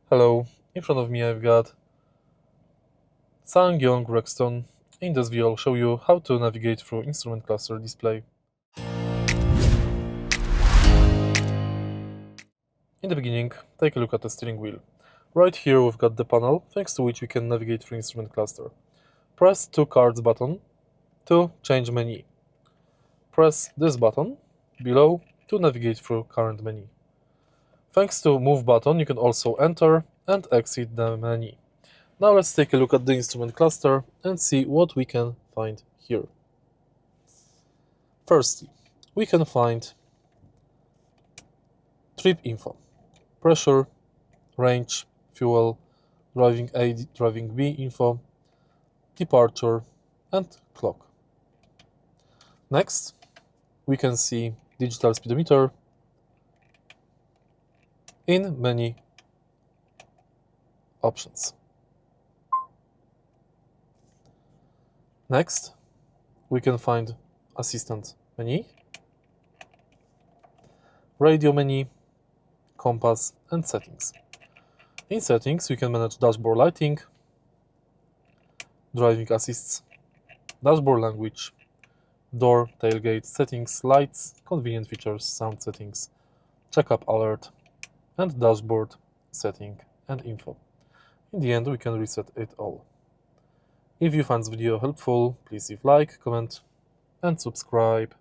Hello, in front of me I've got SsangYong Rexton. In this video I'll show you how to navigate through instrument cluster display. In the beginning, take a look at the steering wheel. Right here we've got the panel, thanks to which we can navigate through instrument cluster. Press 2 cards button to change menu. Press this button below to navigate through current menu. Thanks to move button you can also enter and exit the menu. Now let's take a look at the instrument cluster and see what we can find here. Firstly, we can find trip info, pressure, range, fuel, driving A, driving B info, departure, and clock. Next, we can see digital speedometer in many options. Next, we can find assistant menu, radio menu, compass, and settings. In settings, we can manage dashboard lighting, driving assists, dashboard language, door, tailgate settings, lights, convenient features, sound settings, checkup alert, and dashboard setting and info. In the end, we can reset it all. If you find this video helpful, please leave like, comment, and subscribe.